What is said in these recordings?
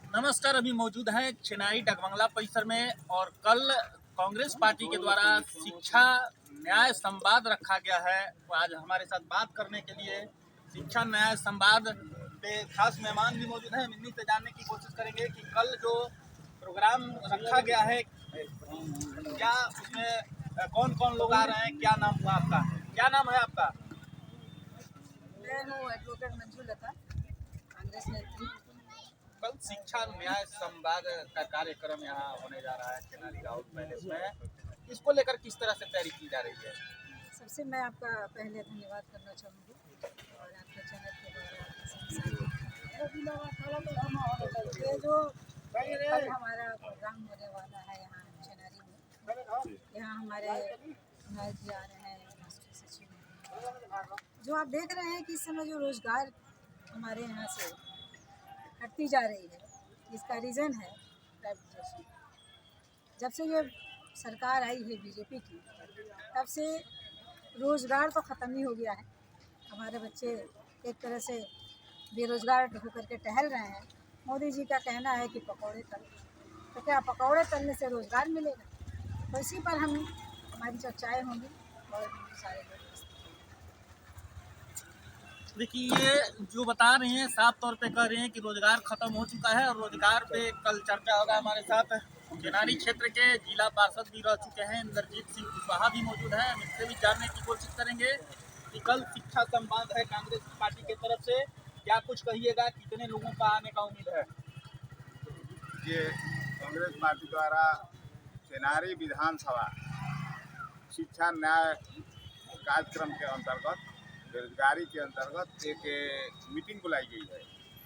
नमस्कार। अभी मौजूद हैं चेन्नई डकबंगला परिसर में और कल कांग्रेस पार्टी के द्वारा शिक्षा न्याय संवाद रखा गया है। तो आज हमारे साथ बात करने के लिए शिक्षा न्याय संवाद पे खास मेहमान भी मौजूद हैं। हम इन्हीं से जानने की कोशिश करेंगे कि कल जो प्रोग्राम रखा गया है क्या उसमें कौन कौन लोग आ रहे हैं, क्या नाम हुआ आपका, क्या नाम है आपका? मैं हूँ एडवोकेट मंजू लता, कांग्रेस नेत्री। कल शिक्षा न्याय संवाद का कार्यक्रम यहाँ होने जा रहा है चेन्नई राउत पैलेस में। इसको लेकर किस तरह से तैयारी की जा रही है? सबसे मैं आपका पहले धन्यवाद करना चाहूँगी और आपके चैनल के द्वारा ये जो कल हमारा प्रोग्राम होने वाला है यहाँ चेन्नई में, यहाँ हमारे नायक जी आ रहे हैं, राष्ट्रीय सचिव। जो आप देख रहे हैं कि इस समय जो रोजगार हमारे यहाँ से हटती जा रही है, इसका रीज़न है प्राइवेटाइजेशन। जब से ये सरकार आई है बीजेपी की, तब से रोज़गार तो ख़त्म ही हो गया है। हमारे बच्चे एक तरह से बेरोज़गार होकर के टहल रहे हैं। मोदी जी का कहना है कि पकौड़े तल, तो क्या पकौड़े तलने से रोज़गार मिलेगा? तो इसी पर हमारी चर्चाएँ होंगी और सारे लोग। देखिए, ये जो बता रहे हैं साफ तौर पे कह रहे हैं कि रोजगार खत्म हो चुका है और रोजगार पे कल चर्चा होगा। हमारे साथ चेनारी क्षेत्र के जिला पार्षद भी रह चुके हैं इंद्रजीत सिंह कुशवाहा भी मौजूद हैं। हम इससे भी जानने की कोशिश करेंगे कि कल शिक्षा संवाद है कांग्रेस पार्टी की तरफ से, क्या कुछ कहिएगा, कितने लोगों का आने का उम्मीद है? ये कांग्रेस पार्टी द्वारा चेनारी विधानसभा शिक्षा न्याय कार्यक्रम के अंतर्गत बेरोजगारी के अंतर्गत एक मीटिंग बुलाई गई है।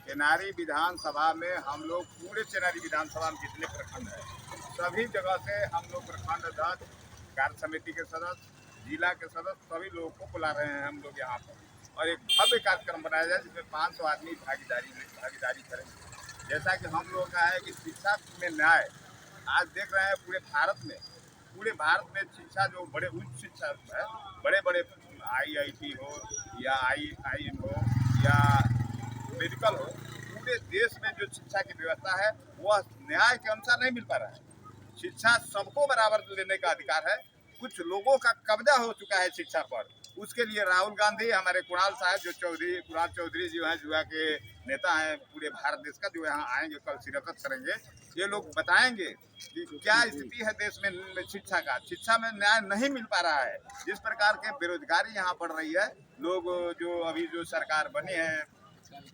चेनारी विधानसभा में हम लोग पूरे चेनारी विधानसभा में जितने प्रखंड हैं सभी जगह से हम लोग प्रखंड अध्यक्ष, कार्य समिति के सदस्य, जिला के सदस्य सभी लोगों को बुला रहे हैं हम लोग यहाँ पर और एक भव्य कार्यक्रम बनाया जाए जिसमें 500 आदमी भागीदारी करेंगे। जैसा कि हम लोग का है कि शिक्षा में न्याय आज देख रहे हैं पूरे भारत में शिक्षा जो बड़े उच्च शिक्षा है, बड़े बड़े IIT हो या IIM हो या मेडिकल हो, पूरे देश में जो शिक्षा की व्यवस्था है वह न्याय के अनुसार नहीं मिल पा रहा है। शिक्षा सबको बराबर लेने का अधिकार है। कुछ लोगों का कब्जा हो चुका है शिक्षा पर। उसके लिए राहुल गांधी, हमारे कुणाल साहब कुणाल चौधरी जो हैं जुआ के नेता हैं पूरे भारत देश का, जो यहाँ आएंगे कल शिरकत करेंगे। ये लोग बताएंगे कि क्या स्थिति है देश में शिक्षा का। शिक्षा में न्याय नहीं मिल पा रहा है। जिस प्रकार के बेरोजगारी यहाँ बढ़ रही है, लोग जो अभी जो सरकार बनी है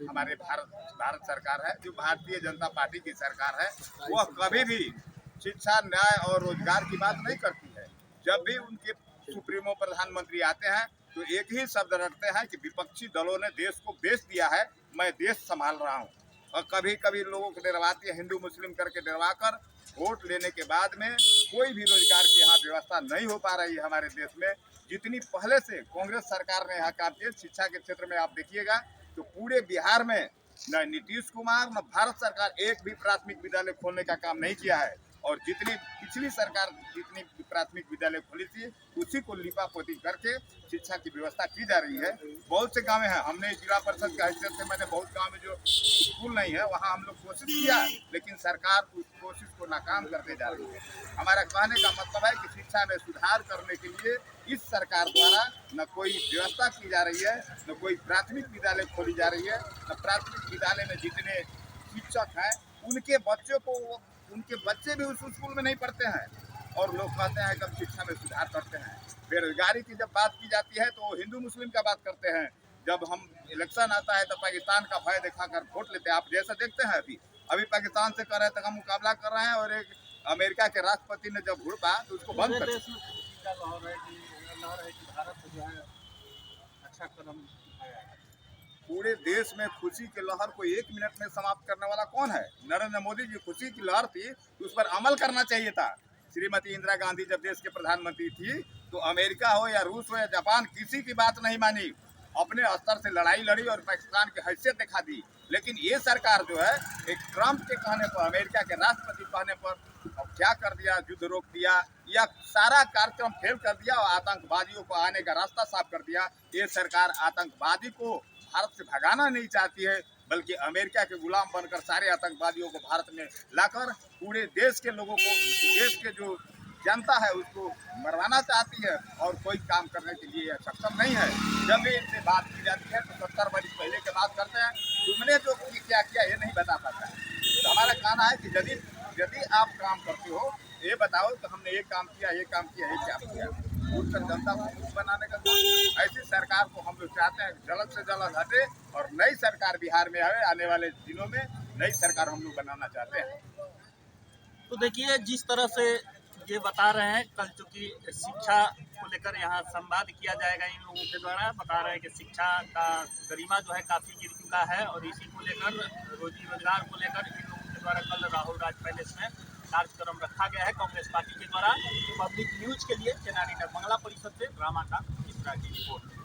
हमारे भारत सरकार है, जो भारतीय जनता पार्टी की सरकार है, वह कभी भी शिक्षा न्याय और रोजगार की बात नहीं करती है। जब भी उनके सुप्रीमो प्रधानमंत्री आते हैं तो एक ही शब्द रखते हैं कि विपक्षी दलों ने देश को बेच दिया है, मैं देश संभाल रहा हूँ। और कभी कभी लोगों को डरवाती है, हिंदू मुस्लिम करके डरवा कर वोट लेने के बाद में कोई भी रोजगार की यहाँ व्यवस्था नहीं हो पा रही है हमारे देश में। जितनी पहले से कांग्रेस सरकार ने यहाँ काम किया शिक्षा के क्षेत्र में, आप देखिएगा तो पूरे बिहार में न नीतीश कुमार न भारत सरकार एक भी प्राथमिक विद्यालय खोलने का काम नहीं किया है। और जितनी पिछली सरकार जितनी प्राथमिक विद्यालय खोली थी उसी को लिपापोती करके शिक्षा की व्यवस्था की जा रही है। बहुत से गाँव हैं, हमने जिला परिषद की हैसियत से मैंने बहुत गाँव में जो स्कूल नहीं है वहाँ हम लोग कोशिश किया, लेकिन सरकार उस कोशिश को नाकाम करते जा रही है। हमारा कहने का मतलब है कि शिक्षा में सुधार करने के लिए इस सरकार द्वारा न कोई व्यवस्था की जा रही है, न कोई प्राथमिक विद्यालय खोली जा रही है, न प्राथमिक विद्यालय में जितने शिक्षक हैं उनके बच्चे भी उस स्कूल में नहीं पढ़ते हैं। और लोग कहते हैं कि हम शिक्षा में सुधार करते हैं। बेरोजगारी की जब बात की जाती है तो हिंदू मुस्लिम का बात करते हैं। जब हम इलेक्शन आता है तो पाकिस्तान का भय दिखाकर वोट लेते हैं। आप जैसा देखते हैं अभी पाकिस्तान से कर रहे थे, हम मुकाबला कर रहे हैं और एक अमेरिका के राष्ट्रपति ने जब घुड़पा तो उसको बंद कर अच्छा कदम उठाया है। पूरे देश में खुशी की लहर को 1 मिनट में समाप्त करने वाला कौन है? नरेंद्र मोदी जी। खुशी की लहर थी तो उस पर अमल करना चाहिए था। श्रीमती इंदिरा गांधी जब देश के प्रधानमंत्री थी तो अमेरिका हो या रूस हो या जापान किसी की बात नहीं मानी, अपने स्तर से लड़ाई लड़ी और पाकिस्तान की हैसियत दिखा दी। लेकिन ये सरकार जो है एक ट्रम्प के कहने पर, अमेरिका के राष्ट्रपति कहने पर अब क्या कर दिया, युद्ध रोक दिया या सारा कार्यक्रम फेल कर दिया और आतंकवादियों को आने का रास्ता साफ कर दिया। ये सरकार आतंकवादी को भारत से भगाना नहीं चाहती है, बल्कि अमेरिका के गुलाम बनकर सारे आतंकवादियों को भारत में लाकर पूरे देश के लोगों को, देश के जो जनता है उसको मरवाना चाहती है और कोई काम करने के लिए सक्षम नहीं है। जब भी इनसे बात की जाती है तो 70 वर्ष पहले की बात करते हैं, तुमने जो क्या किया ये नहीं बता पाता है। तो हमारा कहना है कि यदि आप काम करते हो ये बताओ तो हमने ये काम किया, ये काम किया, ये क्या किया, उत्तर जनता को मुक्त बनाने का काम। ऐसी सरकार को हम लोग चाहते हैं जल्द से जल्द हटे और नई सरकार बिहार में आए। आने वाले दिनों में नई सरकार हम लोग बनाना चाहते हैं। तो देखिए जिस तरह से ये बता रहे हैं, कल चूँकि शिक्षा को लेकर यहाँ संवाद किया जाएगा इन लोगों के द्वारा, बता रहे हैं कि शिक्षा का गरिमा जो है काफ़ी गिर चुका है और इसी को लेकर रोजी रोजगार को लेकर इन लोगों के द्वारा कल राहुल राज पैलेस में कार्यक्रम रखा गया है कांग्रेस पार्टी के द्वारा। पब्लिक न्यूज के लिए चेनारी डकमंगला परिषद से ड्रामा का इस तरह की रिपोर्ट।